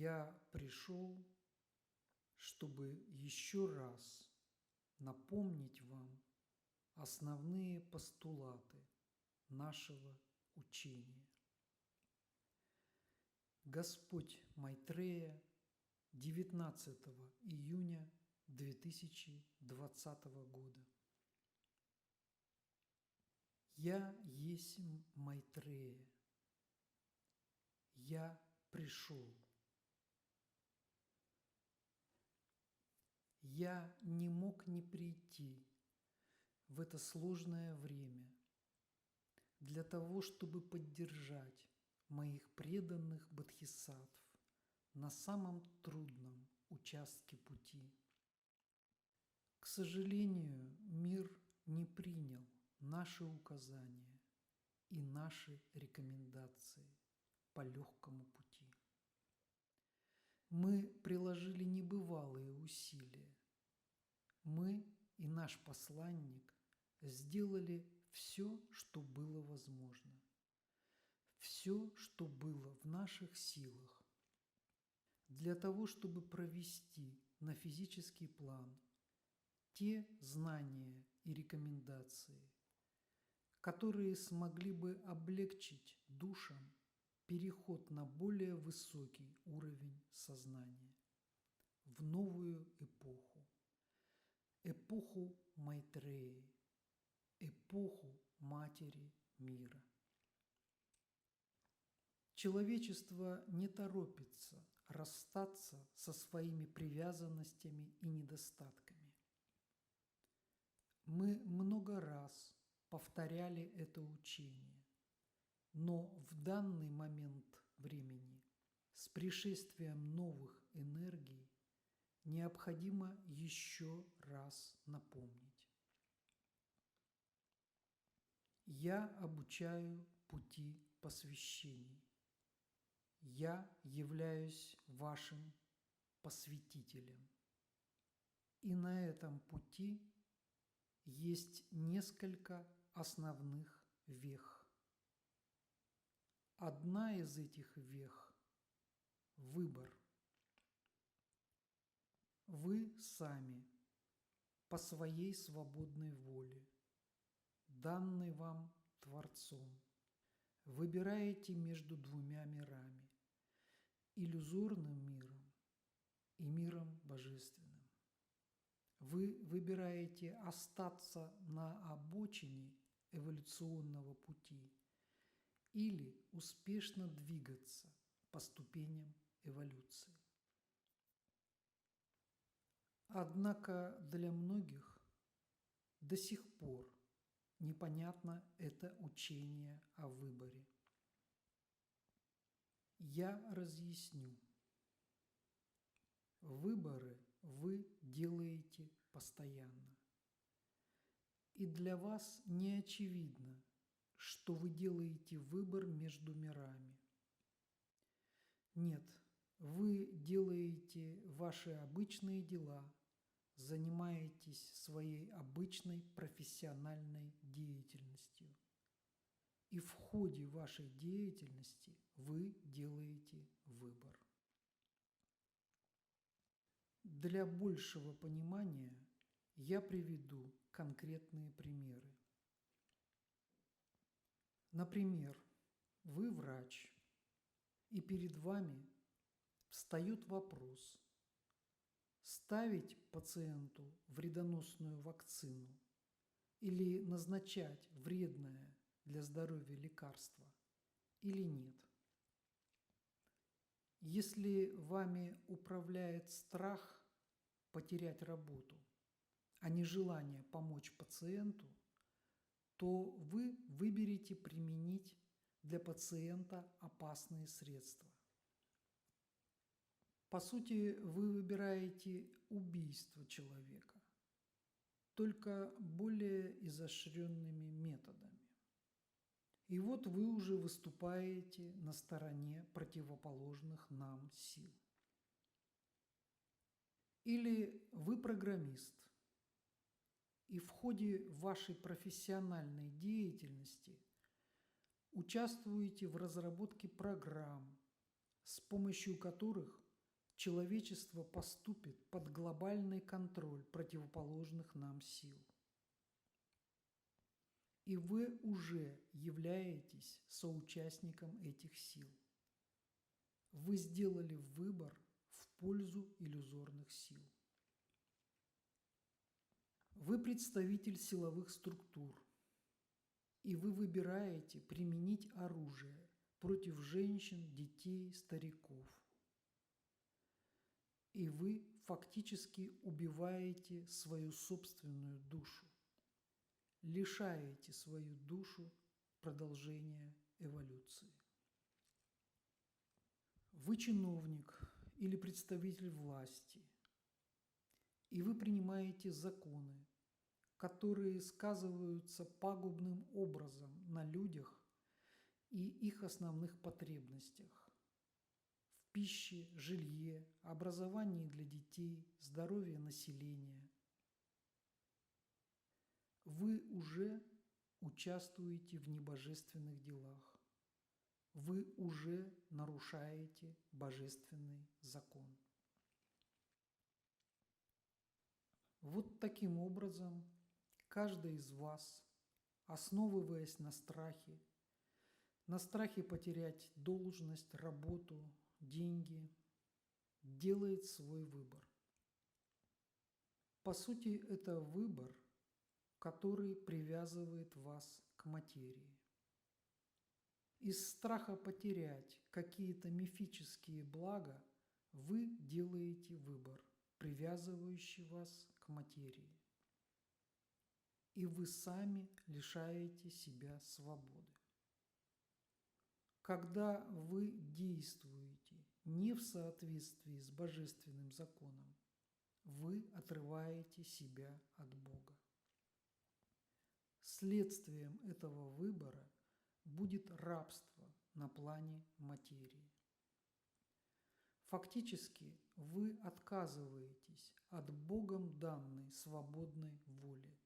Я пришел, чтобы еще раз напомнить вам основные постулаты нашего учения. Господь Майтрея 19 июня 2020 года. Я есмь Майтрея. Я пришел. Я не мог не прийти в это сложное время для того, чтобы поддержать моих преданных бодхисаттв на самом трудном участке пути. К сожалению, мир не принял наши указания и наши рекомендации по легкому пути. Мы приложили небывалые усилия. Мы и наш посланник сделали все, что было возможно, все, что было в наших силах, для того, чтобы провести на физический план те знания и рекомендации, которые смогли бы облегчить душам переход на более высокий уровень сознания, в новую эпоху, эпоху Майтреи, эпоху Матери Мира. Человечество не торопится расстаться со своими привязанностями и недостатками. Мы много раз повторяли это учение, но в данный момент времени с пришествием новых энергий необходимо еще раз напомнить. Я обучаю пути посвящений. Я являюсь вашим посвятителем. И на этом пути есть несколько основных вех. Одна из этих вех – выбор. Вы сами, по своей свободной воле, данной вам Творцом, выбираете между двумя мирами – иллюзорным миром и миром божественным. Вы выбираете остаться на обочине эволюционного пути или успешно двигаться по ступеням эволюции. Однако для многих до сих пор непонятно это учение о выборе. Я разъясню. Выборы вы делаете постоянно. И для вас не очевидно, что вы делаете выбор между мирами. Нет, вы делаете ваши обычные дела, занимаетесь своей обычной профессиональной деятельностью. И в ходе вашей деятельности вы делаете выбор. Для большего понимания я приведу конкретные примеры. Например, вы врач, и перед вами встает вопрос: ставить пациенту вредоносную вакцину или назначать вредное для здоровья лекарство или нет. Если вами управляет страх потерять работу, а не желание помочь пациенту, то вы выберете применить для пациента опасные средства. По сути, вы выбираете убийство человека, только более изощренными методами. И вот вы уже выступаете на стороне противоположных нам сил. Или вы программист, и в ходе вашей профессиональной деятельности участвуете в разработке программ, с помощью которых человечество поступит под глобальный контроль противоположных нам сил. И вы уже являетесь соучастником этих сил. Вы сделали выбор в пользу иллюзорных сил. Вы представитель силовых структур, и вы выбираете применить оружие против женщин, детей, стариков. И вы фактически убиваете свою собственную душу, лишаете свою душу продолжения эволюции. Вы чиновник или представитель власти, и вы принимаете законы, которые сказываются пагубным образом на людях и их основных потребностях в пище, жилье, образовании для детей, здоровье населения. Вы уже участвуете в небожественных делах. Вы уже нарушаете божественный закон. Вот таким образом каждый из вас, основываясь на страхе потерять должность, работу, деньги, делает свой выбор. По сути, это выбор, который привязывает вас к материи. Из страха потерять какие-то мифические блага вы делаете выбор, привязывающий вас к материи. И вы сами лишаете себя свободы. Когда вы действуете не в соответствии с божественным законом, вы отрываете себя от Бога. Следствием этого выбора будет рабство на плане материи. Фактически вы отказываетесь от Богом данной свободной воли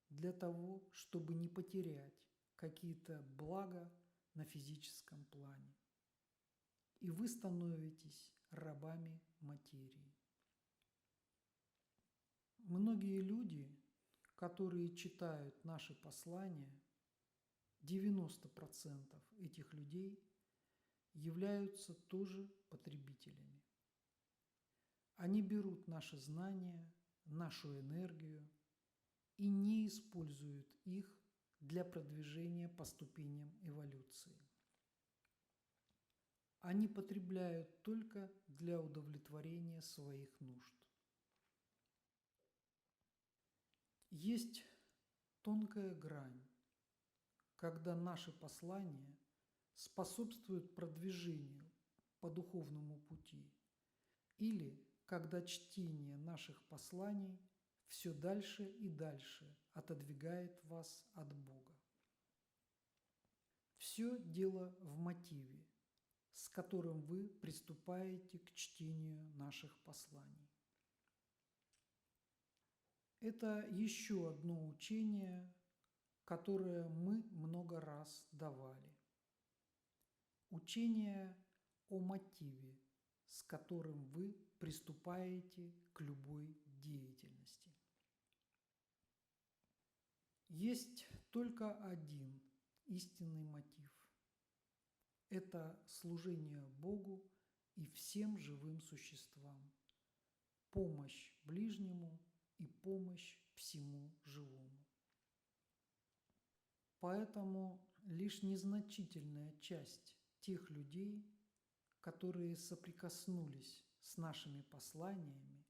для того, чтобы не потерять какие-то блага на физическом плане. И вы становитесь рабами материи. Многие люди, которые читают наши послания, 90% этих людей являются тоже потребителями. Они берут наши знания, нашу энергию и не используют их для продвижения по ступеням эволюции. Они потребляют только для удовлетворения своих нужд. Есть тонкая грань, когда наши послания способствуют продвижению по духовному пути, или когда чтение наших посланий все дальше и дальше отодвигает вас от Бога. Все дело в мотиве, с которым вы приступаете к чтению наших посланий. Это еще одно учение, которое мы много раз давали. Учение о мотиве, с которым вы приступаете к любой деятельности. Есть только один истинный мотив. Это служение Богу и всем живым существам, помощь ближнему и помощь всему живому. Поэтому лишь незначительная часть тех людей, которые соприкоснулись с нашими посланиями,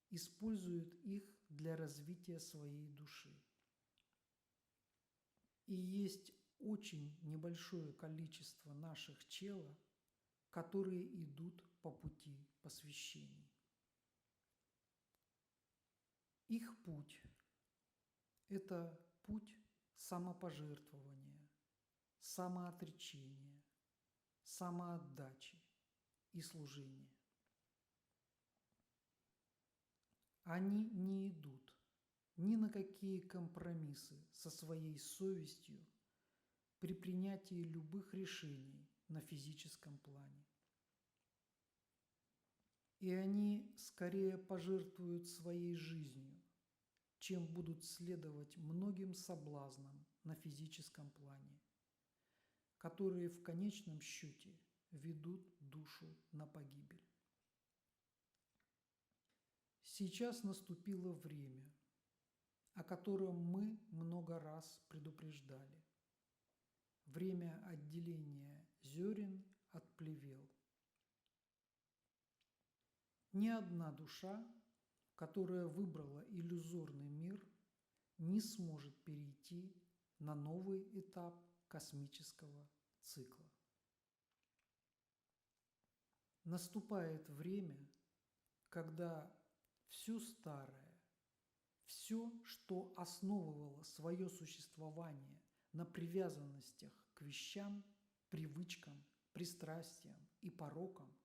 используют их для развития своей души. И есть очень небольшое количество наших чела, которые идут по пути посвящений. Их путь – это путь самопожертвования, самоотречения, самоотдачи и служения. Они не идут ни на какие компромиссы со своей совестью при принятии любых решений на физическом плане. и они скорее пожертвуют своей жизнью, чем будут следовать многим соблазнам на физическом плане, которые в конечном счете ведут душу на погибель. Сейчас наступило время, о котором мы много раз предупреждали. Время отделения зерен от плевел. Ни одна душа, которая выбрала иллюзорный мир, не сможет перейти на новый этап космического цикла. Наступает время, когда все старое, все, что основывало свое существование на привязанностях к вещам, привычкам, пристрастиям и порокам,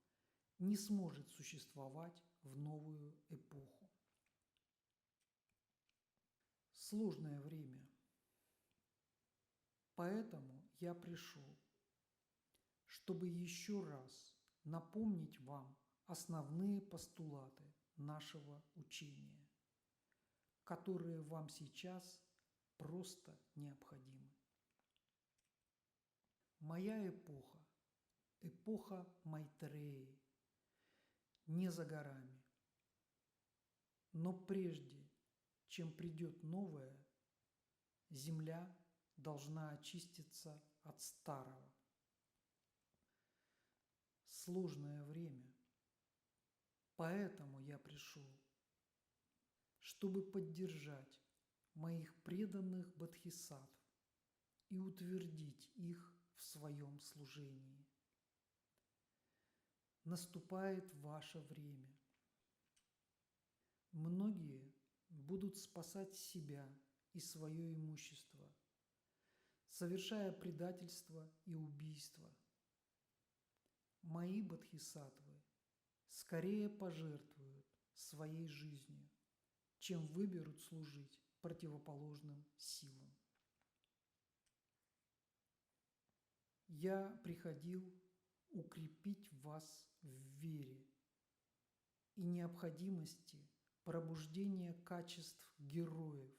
не сможет существовать в новую эпоху. Сложное время. Поэтому я пришел, чтобы еще раз напомнить вам основные постулаты нашего учения, которые вам сейчас просто необходимы. Моя эпоха, эпоха Майтреи, не за горами. Но прежде, чем придет новое, Земля должна очиститься от старого. Сложное время. Поэтому я пришел, чтобы поддержать моих преданных бодхисаттв и утвердить их в своем служении. Наступает ваше время. Многие будут спасать себя и свое имущество, совершая предательство и убийство. Мои бодхисаттвы скорее пожертвуют своей жизнью, чем выберут служить противоположным силам. Я приходил укрепить вас в вере и необходимости пробуждения качеств героев,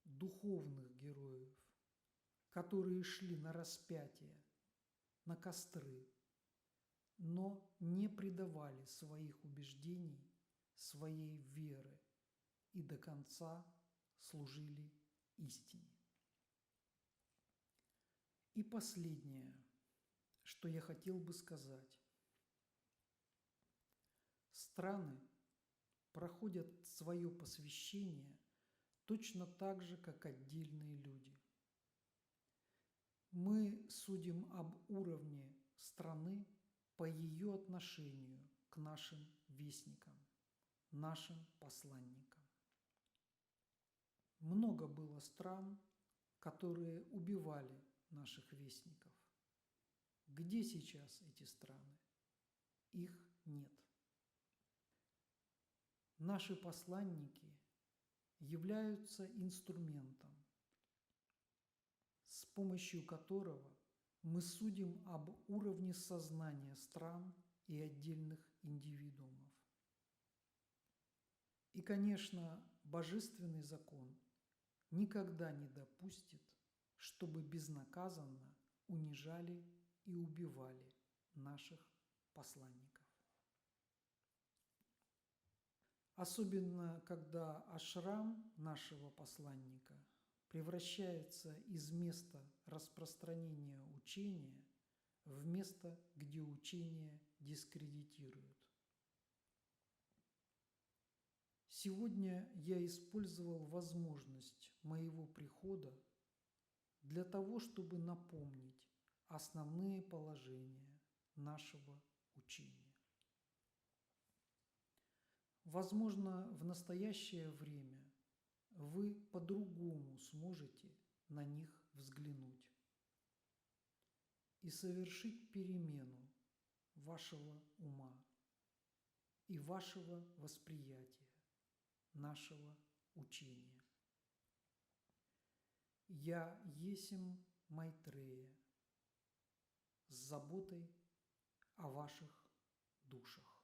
духовных героев, которые шли на распятие, на костры, но не предавали своих убеждений, своей веры и до конца служили истине. И последнее, что я хотел бы сказать. Страны проходят свое посвящение точно так же, как отдельные люди. Мы судим об уровне страны по ее отношению к нашим вестникам, нашим посланникам. Много было стран, которые убивали наших вестников. Где сейчас эти страны? Их нет. Наши посланники являются инструментом, с помощью которого мы судим об уровне сознания стран и отдельных индивидуумов. И, конечно, божественный закон никогда не допустит, чтобы безнаказанно унижали и убивали наших посланников. Особенно, когда ашрам нашего посланника превращается из места распространения учения в место, где учение дискредитируют. Сегодня я использовал возможность моего прихода для того, чтобы напомнить основные положения нашего учения. Возможно, в настоящее время вы по-другому сможете на них взглянуть и совершить перемену вашего ума и вашего восприятия нашего учения. Я есмь Майтрея с заботой о ваших душах.